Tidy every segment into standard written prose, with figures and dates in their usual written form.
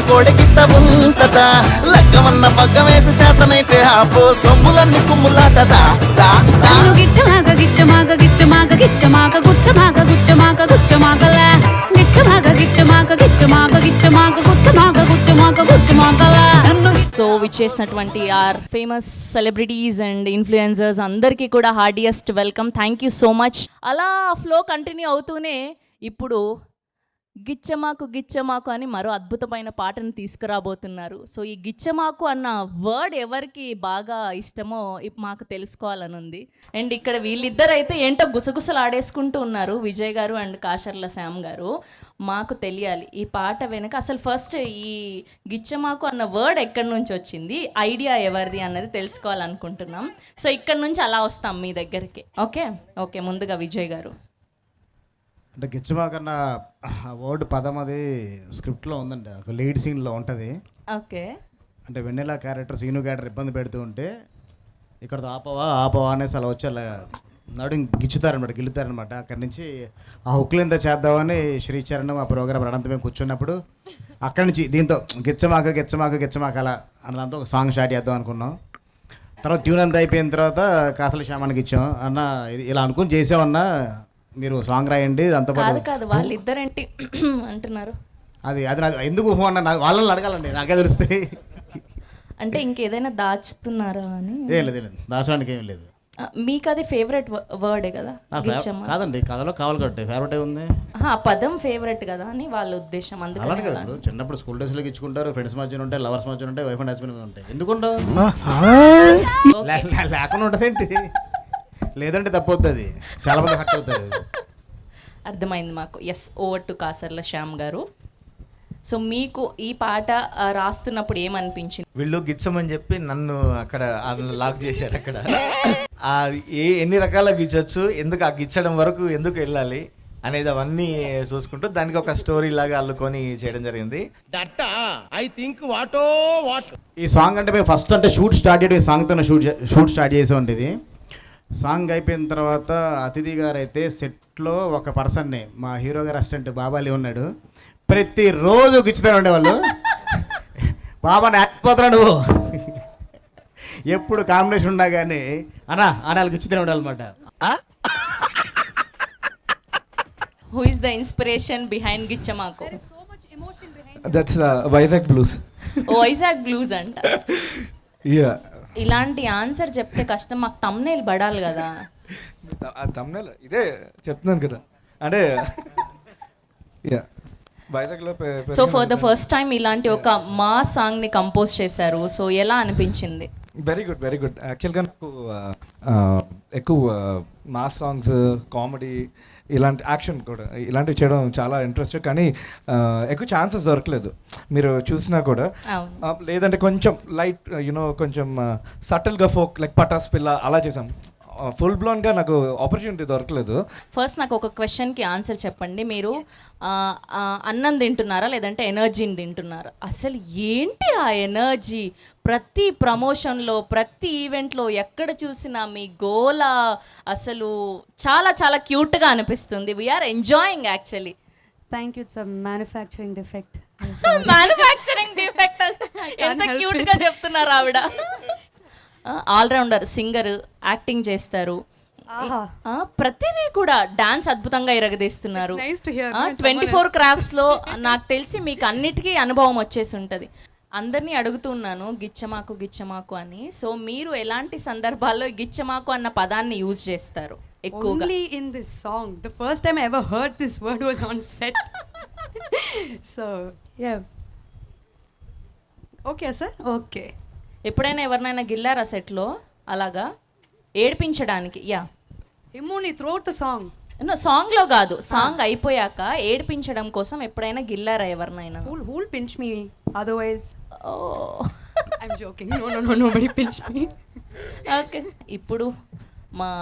కోడి గిట్ట ఉంటదా లగ్గమన్న పగ్గం వేసి శాతనైతే ఆపో సొమ్ములన్నీ కుమ్ములాటదా గిచ్చమాగ గిచ్చమాగ గిచ్చమాగ గిచ్చమాగ గుచ్చమాగ గుచ్చమాగ గుచ్చమాగలే గిచ్చమాగ గిచ్చమాగ గిచ్చమాగ గిచ్చమాగ గుచ్చమాగ గుచ్చమాగ గుచ్చమాగలే. సో విచ్చేసినటువంటి our famous celebrities and influencers అందరికీ కూడా heartiest welcome. Thank you so much. అలా ఫ్లో కంటిన్యూ అవుతూనే ఇప్పుడు గిచ్చమాకు గిచ్చమాకు అని మరో అద్భుతమైన పాటను తీసుకురాబోతున్నారు. సో ఈ గిచ్చమాకు అన్న వర్డ్ ఎవరికి బాగా ఇష్టమో మాకు తెలుసుకోవాలని ఉంది. అండ్ ఇక్కడ వీళ్ళిద్దరైతే ఏంటో గుసగుసలు ఆడేసుకుంటూ ఉన్నారు, విజయ్ గారు అండ్ కాశర్ల శ్యామ్ గారు. మాకు తెలియాలి ఈ పాట వెనక అసలు ఫస్ట్ ఈ గిచ్చమాకు అన్న వర్డ్ ఎక్కడి నుంచి వచ్చింది, ఐడియా ఎవరిది అన్నది తెలుసుకోవాలనుకుంటున్నాం. సో ఇక్కడ నుంచి అలా వస్తాం మీ దగ్గరికి. ఓకే ఓకే ముందుగా విజయ్ గారు. అంటే గిచ్చమాకన్న వర్డ్ పదం అది స్క్రిప్ట్లో ఉందండి, ఒక లీడ్ సీన్లో ఉంటుంది. ఓకే. అంటే వెన్నెల క్యారెక్టర్ సీను క్యారెక్టర్ ఇబ్బంది పెడుతూ ఉంటే ఇక్కడ ఆపవా ఆపవా అనేసి అలా వచ్చి అలా నడు గిచ్చుతారనమాట, గిల్లుతారనమాట. అక్కడి నుంచి ఆ హుక్లు ఎంత చేద్దామని శ్రీచరణ్ ఆ ప్రోగ్రామ్ అనంత మేము కూర్చున్నప్పుడు అక్కడి నుంచి దీంతో గిచ్చమాక గిచ్చమాక గిచ్చమాక అలా అన్నదాంతో ఒక సాంగ్ స్టార్ట్ చేద్దాం అనుకున్నాం. తర్వాత ట్యూన్ అంతా అయిపోయిన తర్వాత కాసల శ్యామానికి ఇచ్చాం. అన్న ఇది ఇలా అనుకుని చేసామన్నా మీరు సాంగ్ రాయండి అంత కాదు వాళ్ళిద్దరేంటి అంటున్నారు. అది అది ఎందుకు అన్న వాళ్ళని అడగాలండి, నాకే తెలుస్తాయి. అంటే ఇంకేదైనా దాచుతున్నారా అని. ఏం లేదు దాచడానికి ఏం లేదు. మీకు అది ఫేవరెట్ వర్డే కదా? కాదండి, కథలో కావాలి కాబట్టి ఫేవరెట్ ఉంది. ఆ పదం ఫేవరెట్ కదా అని వాళ్ళ ఉద్దేశం. అలానే కదా, ఇప్పుడు చిన్నప్పుడు స్కూల్ డేస్లోకి ఇచ్చుకుంటారు, ఫ్రెండ్స్ మధ్యన ఉంటాయి, లవర్స్ మధ్యన ఉంటాయి, వైఫ్ అండ్ హస్బెండ్ ఉంటాయి. ఎందుకుంటావు లేకుండా ఉంటుంది ఏంటి? లేదంటే తప్పవుతుంది, చాలా మంది హర్ట్ అవుతారు. అర్థమైంది మాకు. Yes, over to Kasarla Shyam గారు. సో మీకు ఈ పాట రాస్తున్నప్పుడు ఏమనిపించింది? వీళ్ళు గిచ్చమని చెప్పి నన్ను అక్కడ లాక్ చేశారు. అక్కడ ఎన్ని రకాల గిచ్చొచ్చు, ఎందుకు ఆ గిచ్చడం వరకు ఎందుకు వెళ్ళాలి అనేది అవన్నీ చూసుకుంటూ దానికి ఒక స్టోరీ లాగా అల్లుకొని చేయడం జరిగింది. ఈ సాంగ్ అంటే మేము ఫస్ట్ అంటే షూట్ స్టార్ట్ చేయడం, ఈ సాంగ్తో షూట్ స్టార్ట్ చేసే ఉంటుంది. సాంగ్ అయిపోయిన తర్వాత అతిథి గారు అయితే సెట్లో ఒక పర్సన్ని, మా హీరో గారు అసిస్టెంట్ బాబాలి ఉన్నాడు, ప్రతిరోజు గిచ్చుతూనే ఉండేవాళ్ళు. బాబా నాకపోతున్నా నువ్వు, ఎప్పుడు కాంబినేషన్ ఉన్నా కానీ అన్నా అనాలు గిచ్చుతూనే ఉండాలన్నమాట. Who is the inspiration behind గిచ్చమాకు? That's Vizag blues. Vizag blues అంట. ఇలాంటి ఆన్సర్ చెప్తే కష్టం, మాకు తమ్నేల్ పడాలి కదా. తమ్నేల్ ఇదే చెప్తున్నాను కదా, అంటే వైజాగ్లో. So for the first time ఇలాంటి ఒక మా సాంగ్ ని కంపోజ్ చేశారు. సో ఎలా అనిపించింది? Very good very good. యాక్చువల్గా నాకు ఎక్కువ మాస్ సాంగ్స్, కామెడీ, ఇలాంటి యాక్షన్ కూడా ఇలాంటివి చేయడం చాలా ఇంట్రెస్ట్. కానీ ఎక్కువ ఛాన్సెస్ దొరకలేదు మీరు చూసినా కూడా. లేదంటే కొంచెం లైట్ కొంచెం సటిల్గా ఫోక్ లైక్ పటాస్ పిల్ల అలా చేసాం. ఫుల్ బ్లోన్గా నాకు ఆపర్చునిటీ దొరకలేదు. ఫస్ట్ నాకు ఒక క్వశ్చన్కి ఆన్సర్ చెప్పండి. మీరు అన్నం తింటున్నారా లేదంటే ఎనర్జీని తింటున్నారా? అసలు ఏంటి ఆ ఎనర్జీ? ప్రతి ప్రమోషన్లో, ప్రతి ఈవెంట్లో ఎక్కడ చూసినా మీ గోల అసలు చాలా చాలా క్యూట్గా అనిపిస్తుంది. We are enjoying actually. Thank you. It's a manufacturing defect. Manufacturing defect ఎంత క్యూట్గా చెప్తున్నారు ఆవిడ. ఆల్రౌండర్, సింగర్, యాక్టింగ్ చేస్తారు, ప్రతిదీ కూడా డాన్స్ అద్భుతంగా ఇరగదీస్తున్నారు. 24 క్రాఫ్ట్స్లో నాకు తెలిసి మీకు అన్నిటికీ అనుభవం వచ్చేసి ఉంటుంది. అందరినీ అడుగుతున్నాను గిచ్చమాకు గిచ్చమాకు అని. సో మీరు ఎలాంటి సందర్భాల్లో గిచ్చమాకు అన్న పదాన్ని యూజ్ చేస్తారు ఎక్కువగా? Only in this song. The first time I ever heard this word was on set. So yeah. Okay sir. Okay. ఎప్పుడైనా ఎవరినైనా గిల్లారా సెట్లో అలాగా ఏడిపించడానికి? Yeah. Immunity throughout the song. సాంగ్లో కాదు, సాంగ్ అయిపోయాక ఏడిపించడం కోసం ఎప్పుడైనా గిల్లారా ఎవరినైనా? Who'll pinch me? Otherwise, I'm joking. No, nobody pinch me. Okay. ఇప్పుడు మా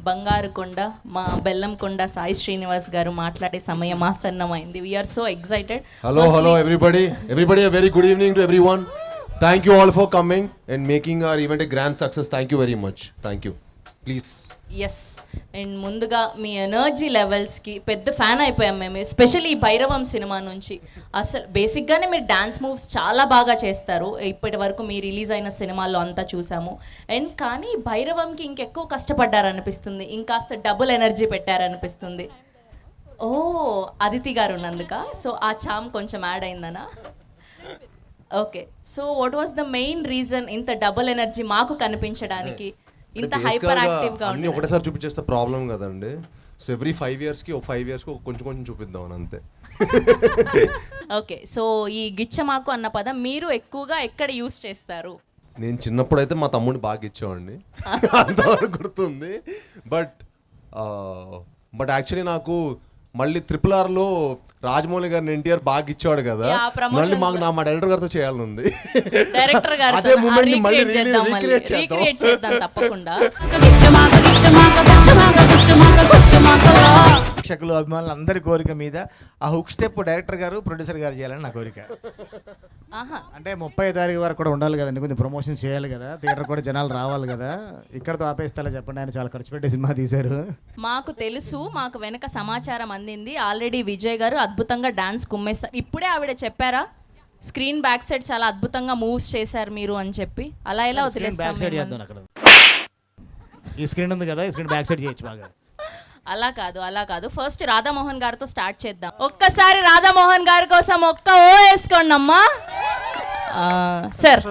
బంగారు కొండ, మా బెల్లం కొండ సాయి శ్రీనివాస్ గారు మాట్లాడే సమయం ఆసన్నమైంది. We are so excited. Hello everybody. A very good evening to everyone. Thank you all for coming and making our event a grand success. Thank you very much. Thank you. Please. Yes, and ముందుగా మీ energy లెవెల్స్కి పెద్ద fan అయిపోయాం మేము, especially ఈ Bhairavam cinema నుంచి. అసలు బేసిక్గానే మీరు dance moves చాలా బాగా చేస్తారు, ఇప్పటి వరకు మీ రిలీజ్ అయిన సినిమాల్లో అంతా చూసాము. అండ్ కానీ భైరవంకి ఇంకెక్కువ కష్టపడ్డారనిపిస్తుంది, ఇంకాస్త డబుల్ ఎనర్జీ పెట్టారనిపిస్తుంది. ఓ, అదితి గారు ఉన్నందుక, సో ఆ చామ్ కొంచెం యాడ్ అయిందనా? Okay, so what was the main reason ఇంత డబుల్ ఎనర్జీ మాకు కనిపించడానికి, ఇంత హైపర్ యాక్టివ్గా అన్ని ఒకటేసారి చూపించేస్తే ప్రాబ్లం కదండి. సో ఎవ్రీ 5 yearsకి ఒక 5 yearsకి కొంచెం కొంచెం చూపిద్దాం అని అంతే. ఓకే, సో ఈ గిచ్చమాకు అన్న పదం మీరు ఎక్కువగా ఎక్కడ యూస్ చేస్తారు? నేను చిన్నప్పుడు అయితే మా తమ్ముడిని బాగా ఇచ్చేవాడిని, అంతవరకు గుర్తుంది. బట్ యాక్చువల్లీ నాకు మళ్ళీ RRRలో రాజమౌళి గారిని ఎన్టీఆర్ బాగా ఇచ్చేవాడు కదా, Yeah, promotions మళ్ళీ మా డైరెక్టర్ గారితో చేయాలని ఉంది. డైరెక్టర్ గారు అదే మూమెంట్ మళ్ళీ రీక్రియేట్ రీక్రియేట్ చేద్దాం తప్పకుండా. ప్రేక్షకులు అభిమానులు అందరి కోరిక మీద ఆ హుక్ స్టెప్ డైరెక్టర్ గారు ప్రొడ్యూసర్ గారు చేయాలని నా కోరిక. ఆహా, అంటే 30 తారీఖు వరకు కూడా ఉండాలి కదండి, కొంచెం ప్రమోషన్ చేయాలి కదా, థియేటర్ కూడా జనాలు రావాలి కదా. ఇక్కడతో ఆపేస్తా చెప్పండి, ఆయన చాలా ఖర్చు పెట్టి సినిమా తీశారు. మాకు తెలుసు, మాకు వెనక సమాచారం అందింది. ఆల్రెడీ విజయ్ గారు అద్భుతంగా డాన్స్ కుమ్మేస్తారు. ఇప్పుడే ఆవిడ చెప్పారా స్క్రీన్ బ్యాక్ సైడ్ చాలా అద్భుతంగా మూవ్స్ చేశారు మీరు అని చెప్పి. అలా ఎలా వదిలేస్తాం బ్యాక్ సైడ్ మిమ్మల్ని? చేద్దాం అక్కడ, ఈ స్క్రీన్ ఉంది కదా, ఈ స్క్రీన్ బ్యాక్ సైడ్ చేయొచ్చు బాగా. అలా కాదు, ఫస్ట్ రాధామోహన్ గారితో స్టార్ట్ చేద్దాం. ఒక్కసారి రాధామోహన్ గారి కోసం ఒక్క ఓ వేసుకోండి అమ్మా. సార్,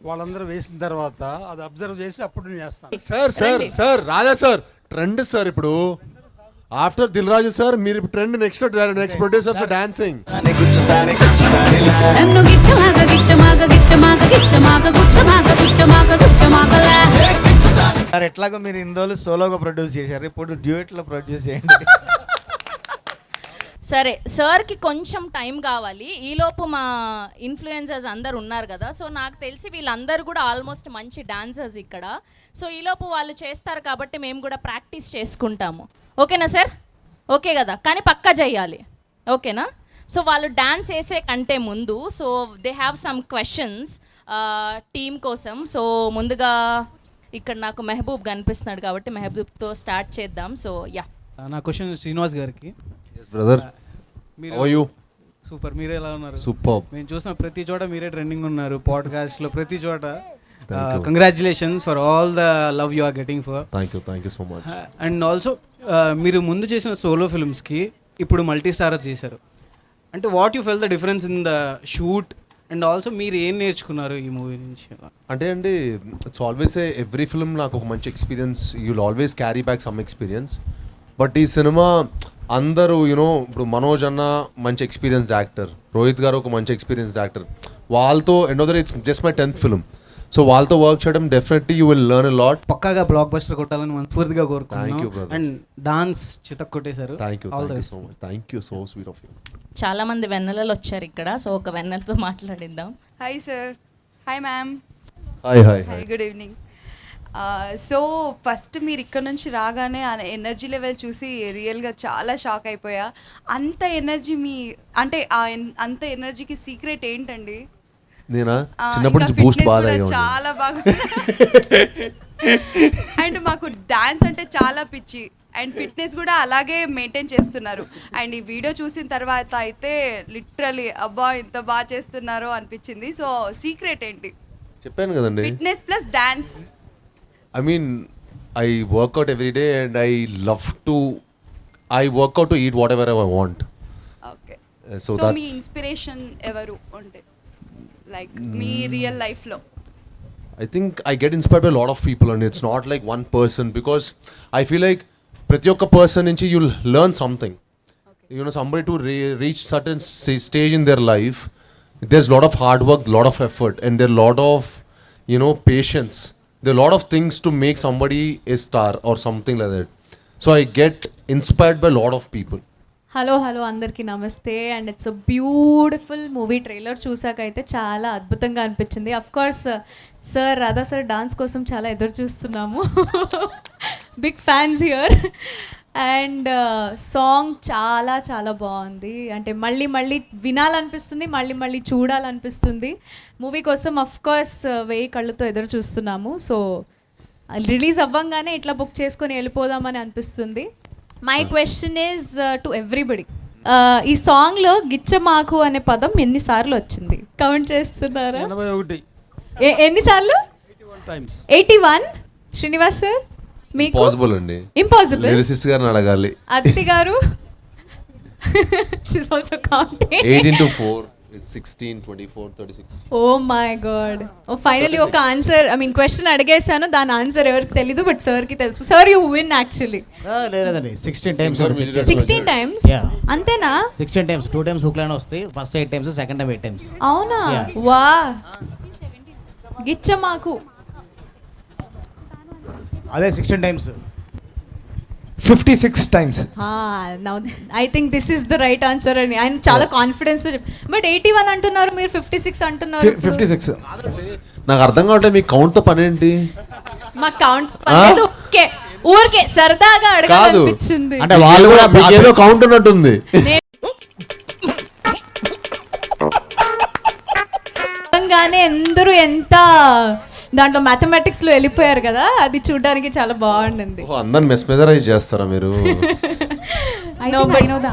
వాళ్ళందరూ వేసిన తర్వాత అది అబ్జర్వ్ చేసి అప్పుడు నేను చేస్తాను. సార్ రాజా సార్ ట్రెండ్ సార్ ఇప్పుడు ఆఫ్టర్ దిల్ రాజు సార్ మీరు trend next producers dancing. Sir ఎట్లాగో మీరు ఇన్ని రోజులు సోలోగా ప్రొడ్యూస్ చేశారు, ఇప్పుడు డ్యూయెట్లో ప్రొడ్యూస్ చేయండి. సరే, సార్కి కొంచెం టైం కావాలి. ఈలోపు మా ఇన్ఫ్లుయెన్సర్స్ అందరు ఉన్నారు కదా, సో నాకు తెలిసి వీళ్ళందరూ కూడా ఆల్మోస్ట్ మంచి డాన్సర్స్ ఇక్కడ. సో ఈలోపు వాళ్ళు చేస్తారు కాబట్టి మేము కూడా ప్రాక్టీస్ చేసుకుంటాము. ఓకేనా సార్? ఓకే కదా, కానీ పక్కా చేయాలి. ఓకేనా? సో వాళ్ళు డాన్స్ వేసే కంటే ముందు so they have some questions team కోసం. సో ముందుగా ఇక్కడ నాకు మెహబూబ్ కనిపిస్తున్నాడు కాబట్టి మెహబూబ్తో స్టార్ట్ చేద్దాం. సో యా, నా క్వశ్చన్ శ్రీనివాస్ గారికి. బ్రదర్ మీరు సూపర్, మీరు ఎలా ఉన్నారు? సూపర్. మేము చూసిన ప్రతి చోట మీరే ట్రెండింగ్ ఉన్నారు, పాడ్కాస్ట్లో ప్రతి చోట. Congratulations for all the love you are getting for. Thank you so much. And also మీరు ముందు చేసిన సోలో ఫిల్మ్స్కి ఇప్పుడు మల్టీ స్టారర్ చేశారు. అంటే what you felt the difference in the shoot and also మీరు ఏం నేర్చుకున్నారు ఈ మూవీ నుంచి? అంటే అండి, ఇట్స్ ఆల్వేస్ ఎవ్రీ ఫిల్మ్ నాకు ఒక మంచి experience, you'll always carry back some experience. But ఈ సినిమా అందరూ ఇప్పుడు మనోజ్ అన్న మంచి ఎక్స్పీరియన్స్డ్ యాక్టర్, రోహిత్ గారు ఒక మంచి ఎక్స్పీరియన్స్డ్ యాక్టర్, వాళ్ళతో and it's just my 10th film. So వాళ్ళతో వర్క్ చేయడం definitely you will learn a lot. పక్కాగా బ్లాక్ బస్టర్ కొట్టాలని మనస్ఫూర్తిగా Thank you, కోరుకుంటున్నాను. brother. అండ్ డాన్స్ చితక్ కొట్టేశారు. Thank you so sweet of you. చాలా మంది వెన్నెలలు వచ్చారు ఇక్కడ, సో ఒక వెన్నెలతో మాట్లాడిద్దాం. Hi sir. Hi ma'am. Hi hi, good evening. So first మీరు ఇక్కడ నుంచి రాగానే ఆ ఎనర్జీ లెవెల్ చూసి రియల్గా చాలా షాక్ అయిపోయా. అంత ఎనర్జీ అంటే అంత ఎనర్జీకి సీక్రెట్ ఏంటండి? నేనా చిన్నప్పటి నుంచి బూస్ట్ బాగా చాలా బాగా. అండ్ మాకు డాన్స్ అంటే చాలా పిచ్చి అండ్ ఫిట్నెస్ కూడా అలాగే మెయింటైన్ చేస్తున్నారు. అండ్ ఈ వీడియో చూసిన తర్వాత అయితే లిటరలీ అబ్బా ఇంత బాగా చేస్తున్నారో అనిపించింది. సో సీక్రెట్ ఏంటి? చెప్పాను కదండి, fitness plus dance. I mean, I work out every day and I work out to eat whatever I want. Okay. So so that's me inspiration ఎవరు ఉంటే లైక్ మీ రియల్ లైఫ్లో? I think I get inspired by a lot of people and it's not like one person because I feel like ప్రతి ఒక్క person నుంచి you'll learn something. Somebody to reach certain stage in their life, there's a lot of hard work, lot of effort and there are lot of patience. There are a lot of things to make somebody a star or something like that. So I get inspired by a lot of people. Hello అందరికీ నమస్తే. And it's a beautiful movie. Trailer చూసాకైతే చాలా అద్భుతంగా అనిపించింది. Of course sir Radha sir dance కోసం చాలా ఎదురు చూస్తున్నాము. Big fans here. And song చాలా చాలా బాగుంది. అంటే మళ్ళీ వినాలనిపిస్తుంది, మళ్ళీ చూడాలనిపిస్తుంది. మూవీ కోసం అఫ్ కోర్స్ 1000 కళ్ళతో ఎదురు చూస్తున్నాము. సో రిలీజ్ అవ్వంగానే ఇట్లా బుక్ చేసుకొని వెళ్ళిపోదామని అనిపిస్తుంది. My question is to everybody, ఈ సాంగ్లో గిచ్చమాకు అనే పదం ఎన్నిసార్లు వచ్చింది? కౌంట్ చేస్తున్నారా? 81 ఎన్నిసార్లు? 81. శ్రీనివాస్ సార్ మీకు? పాసిబుల్ అండి. ఇంపాసిబుల్. లిరిసిస్ట్ గారిని అడగాలి. అదితి గారు? She's also counting. 8 into 4 is 16, 24, 36. Oh my god. Oh finally ఒక ఆన్సర్, ఐ మీన్ క్వశ్చన్ అడిగేశాను, దాని ఆన్సర్ ఎవరికి తెలీదు, బట్ సార్కి తెలుసు. Sir you win actually. లేదండి 16 times 16 times? అంతేనా? 16 times, 2 times హుక్ లైన్ వస్తాయి. First 8 times, second time 8 times. అవునా? వా గిచ్చమాకు అదే 16 times. 56 times. Now I think this is the right answer అని ఆయన చాలా కాన్ఫిడెన్స్ తో బట్ 81 అంటున్నారు, మీరు 56 అంటున్నారు. 56. నాకు అర్థం కావట్లేదు మీ కౌంట్ తో పని ఏంటి? మా కౌంట్ పర్లేదు, ఓకే ఊరికే సరదాగా అడగాలనిపించింది. అంటే వాళ్ళు కూడా మీకు ఏదో కౌంట్ ఉన్నట్టుంది. గానే అందరూ ఎంత దాంట్లో మ్యాథమెటిక్స్ లో వెళ్ళిపోయారు కదా, అది చూడడానికి చాలా బాగుండింది. అందరిని మెస్మెరైజ్ చేస్తారా మీరు?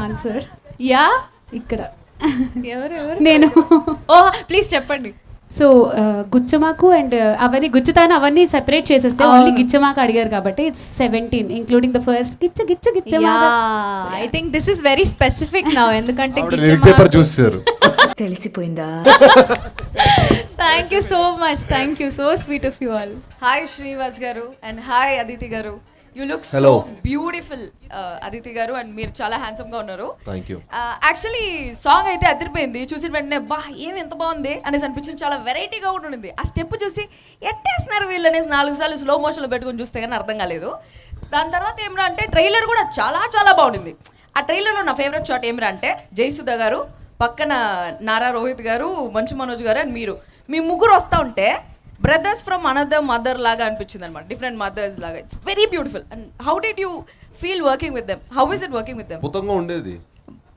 ఆన్సర్ యా ఇక్కడ ఎవరు నేను. ఓ ప్లీజ్ చెప్పండి. సో గుచ్చమాకు అండ్ అవన్నీ గుచ్చుతాను అవన్నీ సెపరేట్ చేసేస్తే ఓన్లీ గిచ్చమాకు అడిగారు కాబట్టి ఇట్స్ 17 ఇంక్లూడింగ్ ద ఫస్ట్ గిచ్చ గిచ్చ గిచ్చమాకు. I think this is very specific now, ఎందుకంటే పేపర్ చూసారు. తెలిసిపోయిందా? Thank you so much, thank you, so sweet of you all. Hi Srinivas garu and hi Aditi garu. You look so Hello. Beautiful Aditi garu, and మీరు చాలా handsome గా ఉన్నారు. Thank you. యాక్చువల్లీ సాంగ్ అయితే అదిరిపోయింది, చూసిన వెంటనే బా ఏమి ఎంత బాగుంది అనేసి అనిపించింది. చాలా వెరైటీగా కూడా ఉండింది. ఆ స్టెప్ చూసి ఎట్టేస్తున్నారు వీళ్ళు అనేసి 4 సార్లు స్లో మోషన్లో పెట్టుకొని చూస్తే కానీ అర్థం కాలేదు. దాని తర్వాత ఏమిరా అంటే ట్రైలర్ కూడా చాలా చాలా బాగుండింది. ఆ ట్రైలర్లో నా ఫేవరెట్ షాట్ ఏమిరా అంటే జయసుధ గారు పక్కన నారా రోహిత్ గారు, మంచు మనోజ్ గారు అండ్ మీరు, మీ ముగ్గురు వస్తూ ఉంటే బ్రదర్స్ ఫ్రమ్ అనదర్ మదర్ లాగా అనిపించింది అనమాట, డిఫరెంట్ మదర్స్ లాగా. It's very beautiful. And how did you feel working with them? How is it working with them? అద్భుతంగా ఉండేది.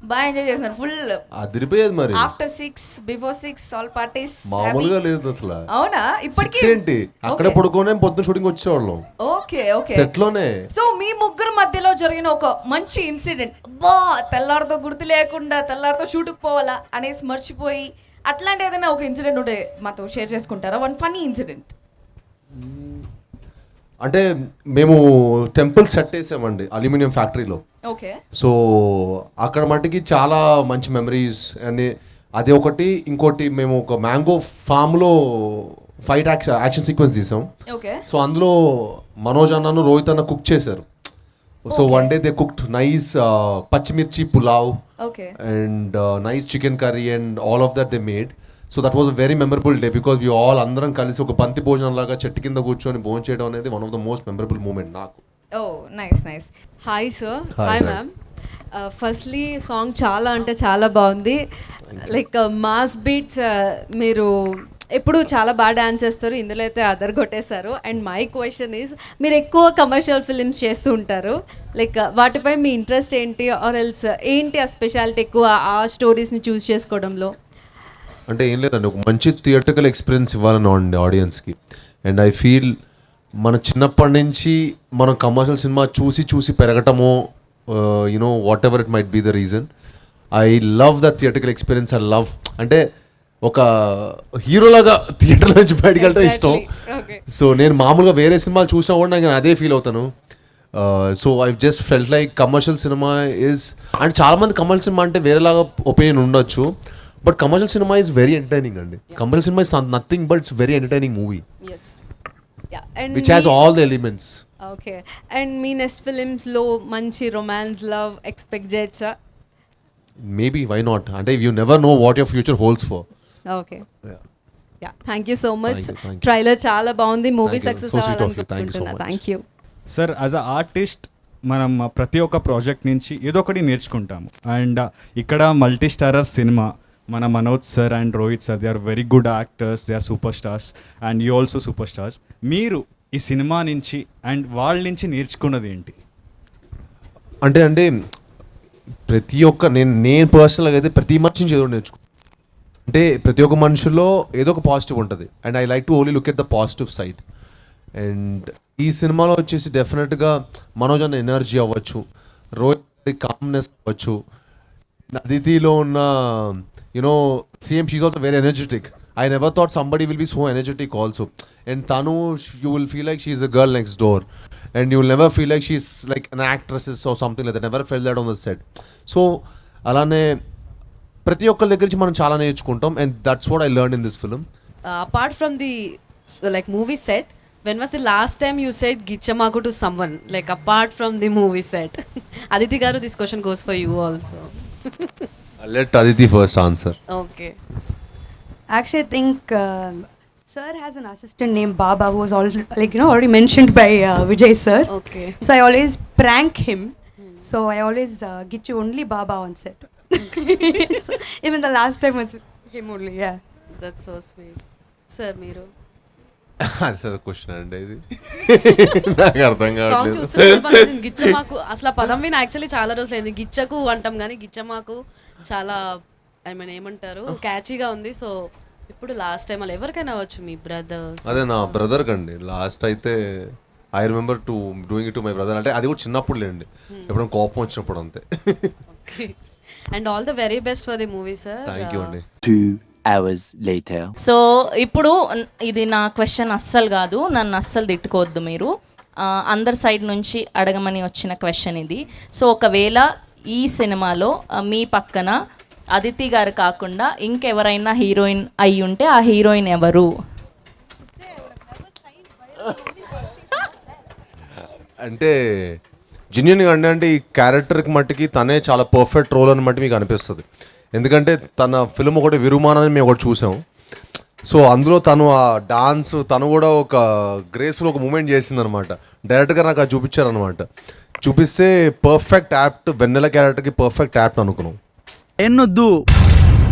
బాగా ఎంజాయ్ చేస్తున్నారు ఫుల్. అదిరిపోయేది మరి. ఆఫ్టర్ 6 బిఫోర్ 6 ఆల్ పార్టీస్ మామూలుగా లేదు అసలు. అవునా? ఇప్పటికీ ఏంటి అక్కడ పడుకోనే పొద్దున షూటింగ్ వచ్చేవాళ్ళం. ఓకే ఓకే సెట్ లోనే. సో మీ ముగ్గురు మధ్యలో జరిగిన ఒక మంచి ఇన్సిడెంట్, బా తెల్లారితో గుర్తు లేకుండా తెల్లారితో షూట్కి పోవాలా అనేసి మర్చిపోయి అట్లాంటి ఏదైనా ఒక ఇన్సిడెంట్ ఉంటే మాతో షేర్ చేసుకుంటారా? One funny incident. అంటే మేము టెంపుల్ సెట్ వేసామండి అల్యూమినియం ఫ్యాక్టరీలో. ఓకే. సో అక్కడ మటుకి చాలా మంచి మెమరీస్ అని అది ఒకటి. ఇంకోటి మేము ఒక మ్యాంగో ఫామ్లో ఫైట్ యాక్షన్ సీక్వెన్స్ తీసాం. ఓకే. సో అందులో మనోజ్ అన్నను రోహిత్ అన్న కుక్ చేశారు. So one day they cooked nice పచ్చిమిర్చి pulao and nice chicken curry and all of that they made. So that was a very memorable day because we all అందరం కలిసి ఒక బంతి భోజనం లాగా చెట్టు కింద కూర్చొని భోజనం చేయడం అనేది one of the most memorable moment నాకు. Oh nice nice. Hi sir. Hi, hi hi. Ma'am. Firstly song చాలా అంటే చాలా బాగుంది. లైక్ మాస్ బీట్స్ మీరు ఎప్పుడు చాలా బాగా డాన్స్ చేస్తారు, ఇందులో అయితే అదర్ కొట్టేశారు. అండ్ మై క్వశ్చన్ ఈజ్, మీరు ఎక్కువ కమర్షియల్ ఫిలిమ్స్ చేస్తూ ఉంటారు, లైక్ వాటిపై మీ ఇంట్రెస్ట్ ఏంటి? ఆర్ ఎల్స్ ఏంటి ఆ స్పెషాలిటీ ఎక్కువ ఆ స్టోరీస్ని చూస్ చేసుకోవడంలో? అంటే ఏం లేదండి, ఒక మంచి థియేట్రికల్ ఎక్స్పీరియన్స్ ఇవ్వాలని ఆడియన్స్కి. అండ్ ఐ ఫీల్ మన చిన్నప్పటి నుంచి మనం కమర్షియల్ సినిమా చూసి చూసి పెరగటమో you know whatever it might be the reason, I love the theatrical experience. I love అంటే ఒక హీరోలాగా థియేటర్ నుంచి బయటకు వెళ్ళటం ఇష్టం. సో నేను మామూలుగా వేరే సినిమాలు చూసినా కూడా నేను అదే ఫీల్ అవుతాను. So I just felt like commercial సినిమా ఈజ్, అండ్ చాలామంది కమర్షియల్ సినిమా అంటే వేరేలాగా ఒపీనియన్ ఉండొచ్చు, బట్ కమర్షియల్ సినిమా ఈజ్ వెరీ ఎంటర్టైనింగ్ అండి. కమర్షియల్ సినిమా is nothing but it's very entertaining movie which has all the elements. Okay. And మీ నెక్స్ట్ ఫిలిమ్స్లో మంచి రొమాన్స్ లవ్ ఎక్స్పెక్ట్ చేయొచ్చా? Maybe, why not? అంటే you never know what your future holds for. Okay. Yeah, thank you so much. Thank you. Trailer చాలా బాగుంది, movie Thank you. Success So sweet of you. అవ్వాలని Thank you so కోరుకుంటున్నా. much. Thank you sir. As a artist మనం ప్రతి ఒక్క project నుంచి ఏదో ఒకటి నేర్చుకుంటాము. అండ్ ఇక్కడ మల్టీ స్టారర్ సినిమా, మన Manoj sir and Rohit sir, they are very good actors, they are super stars and you also super stars. మీరు ఈ సినిమా నుంచి అండ్ వాళ్ళ నుంచి నేర్చుకున్నది ఏంటి? అంటే ప్రతి ఒక్క నేను పర్సనల్గా అయితే ప్రతి మనిషి నుంచి ఏదో నేర్చుకో. అంటే ప్రతి ఒక్క మనుషుల్లో ఏదో ఒక పాజిటివ్ ఉంటుంది. And I like to only look at the positive side. And ఈ సినిమాలో వచ్చేసి డెఫినెట్గా మనోజ్ అన్న ఎనర్జీ అవ్వచ్చు, రోహిత్ కామ్నెస్ అవ్వచ్చు, అదితిలో ఉన్న you know same she's also very energetic. I never thought somebody will be so energetic also. And Tanu, you will feel like she's a girl next door. And you will never feel like she's like an actress or something like that. Never felt that on the set. So, alane ప్రతి ఒక్కరి దగ్గర నుంచి మనం చాలా నేర్చుకుంటాం. And that's what I learned in this film. Apart from the like movie set, when was the last time you said Gichamaku to someone? Like apart from the movie set. Aditi Garu, this question goes for you also. I'll let Aditi first answer. Okay. Actually, I think sir has an assistant named Baba who was already mentioned by Vijay sir. Okay. So I always prank him. So I always get you only Baba on set. So, even the last time was him only. Yeah. That's so sweet. Sir, Meeru. Answer the question అండి ఇది. నాకు అర్థం song కావట్లేదు. చూస్తే గిచ్చమాకు అసలు ఆ పదం విని యాక్చువల్లీ చాలా రోజులైంది. గిచ్చకు అంటాం కానీ గిచ్చమాకు చాలా ఐ మీన్ ఏమంటారు క్యాచీగా ఉంది. సో ఇప్పుడు లాస్ట్ టైం అలా ఎవరికైనా అవ్వచ్చు, మీ బ్రదర్స్. అదే నా బ్రదర్ కండి లాస్ట్ అయితే I remember to doing it to my brother. అంటే అది కూడా చిన్నప్పుడు లేండి, ఎప్పుడైనా కోపం వచ్చినప్పుడు అంతే. And all the very best for the movie sir. Thank you అండి. 2 hours later. సో ఇప్పుడు ఇది నా క్వశ్చన్ అస్సలు కాదు, నన్ను అస్సలు తిట్టుకోవద్దు మీరు. అందరి సైడ్ నుంచి అడగమని వచ్చిన క్వశ్చన్ ఇది. సో ఒకవేళ ఈ సినిమాలో మీ పక్కన అదితి గారు కాకుండా ఇంకెవరైనా హీరోయిన్ అయి ఉంటే ఆ హీరోయిన్ ఎవరు? అంటే జెన్యున్గా అంటే ఈ క్యారెక్టర్కి మట్టికి తనే చాలా పర్ఫెక్ట్ రోల్ అని మట్టి మీకు అనిపిస్తుంది. ఎందుకంటే తన ఫిల్మ్ ఒకటి విరుమానాన్ని మేము ఒకటి చూసాం. సో అందులో తను ఆ డాన్స్ తను కూడా ఒక గ్రేస్ఫుల్ ఒక మూమెంట్ చేసిందనమాట. డైరెక్ట్గా నాకు అది చూపించారనమాట. చూపిస్తే పర్ఫెక్ట్ యాప్ట్, వెన్నెల క్యారెక్టర్కి పర్ఫెక్ట్ యాప్ట్ అనుకున్నాం. ఎన్నొద్దు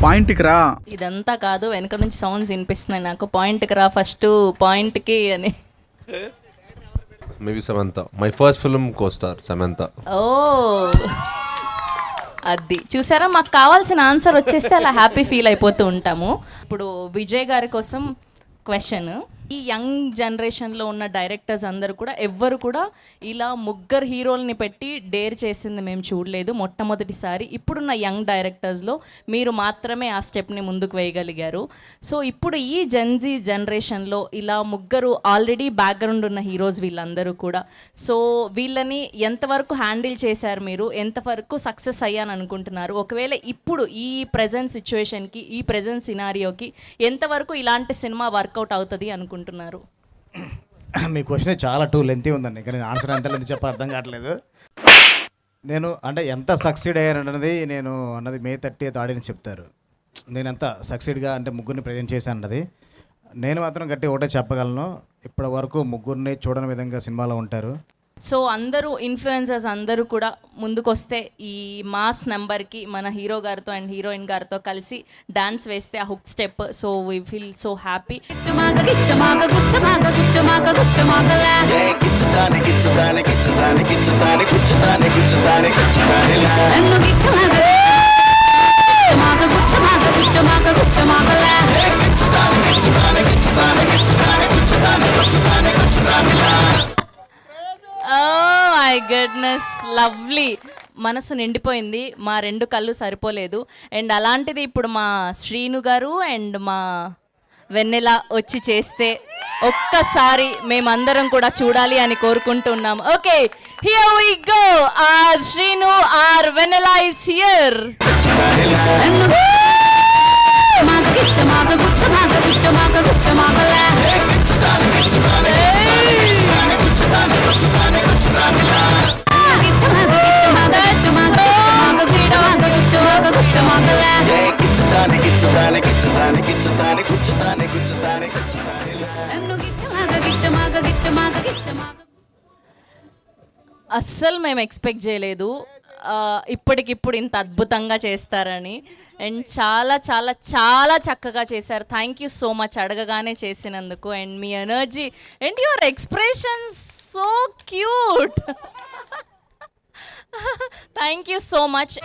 పాయింట్కి రా. ఇదంతా కాదు, వెనక నుంచి సౌండ్స్ వినిపిస్తున్నాయి నాకు. పాయింట్కి రా ఫస్ట్, పాయింట్కి అని. Maybe Samantha, my first film costar Samantha. Oh అది చూసారా, మాకు కావాల్సిన ఆన్సర్ వచ్చేస్తే అలా హ్యాపీ ఫీల్ అయిపోతూ ఉంటాము. ఇప్పుడు విజయ్ గారి కోసం క్వశ్చన్. ఈ యంగ్ జనరేషన్లో ఉన్న డైరెక్టర్స్ అందరూ కూడా ఎవ్వరు కూడా ఇలా ముగ్గురు హీరోల్ని పెట్టి డేర్ చేసింది మేము చూడలేదు, మొట్టమొదటిసారి. ఇప్పుడున్న యంగ్ డైరెక్టర్స్లో మీరు మాత్రమే ఆ స్టెప్ని ముందుకు వేయగలిగారు. సో ఇప్పుడు ఈ జెన్జీ జనరేషన్లో ఇలా ముగ్గురు ఆల్రెడీ బ్యాక్గ్రౌండ్ ఉన్న హీరోస్ వీళ్ళందరూ కూడా. సో వీళ్ళని ఎంతవరకు హ్యాండిల్ చేశారు మీరు, ఎంతవరకు సక్సెస్ అయ్యాను అనుకుంటున్నారు? ఒకవేళ ఇప్పుడు ఈ ప్రజెంట్ సిచ్యువేషన్కి, ఈ ప్రజెంట్ సినారియోకి ఎంతవరకు ఇలాంటి సినిమా వర్కౌట్ అవుతుంది అనుకుంటున్నారు? మీ క్వశ్చన్ చాలా లెంతీ ఉందండి, కానీ ఆన్సర్ ఎంత లెంతీ చెప్పాలి అర్థం కావట్లేదు. నేను అంటే ఎంత సక్సీడ్ అయ్యానన్నది నేను అన్నది May 30th ఆడియన్స్ చెప్తారు. నేను ఎంత సక్సీడ్గా అంటే ముగ్గురిని ప్రజెంట్ చేశాను అన్నది. నేను మాత్రం గట్టి ఒకటే చెప్పగలను, ఇప్పటి వరకు ముగ్గురిని చూడని విధంగా సినిమాలో ఉంటారు. సో అందరూ ఇన్ఫ్లుయెన్సర్స్ అందరూ కూడా ముందుకొస్తే ఈ మాస్ నెంబర్కి మన హీరో గారితో అండ్ హీరోయిన్ గారితో కలిసి డాన్స్ వేస్తే ఆ hook step, so we feel so happy. Oh my goodness, lovely. మనసు నిండిపోయింది, మా 2 కళ్ళు సరిపోలేదు. అండ్ అలాంటిది ఇప్పుడు మా శ్రీను గారు అండ్ మా వెన్నెల వచ్చి చేస్తే ఒక్కసారి మేమందరం కూడా చూడాలి అని కోరుకుంటున్నాం. Okay, here we go. Our Srinu our Vennela is here. అస్సలు మేము ఎక్స్పెక్ట్ చేయలేదు ఇప్పటికిప్పుడు ఇంత అద్భుతంగా చేస్తారని. అండ్ చాలా చాలా చాలా చక్కగా చేశారు. థ్యాంక్ యూ సో మచ్ అడగగానే చేసినందుకు. And me energy and your expressions so cute. Thank you so much.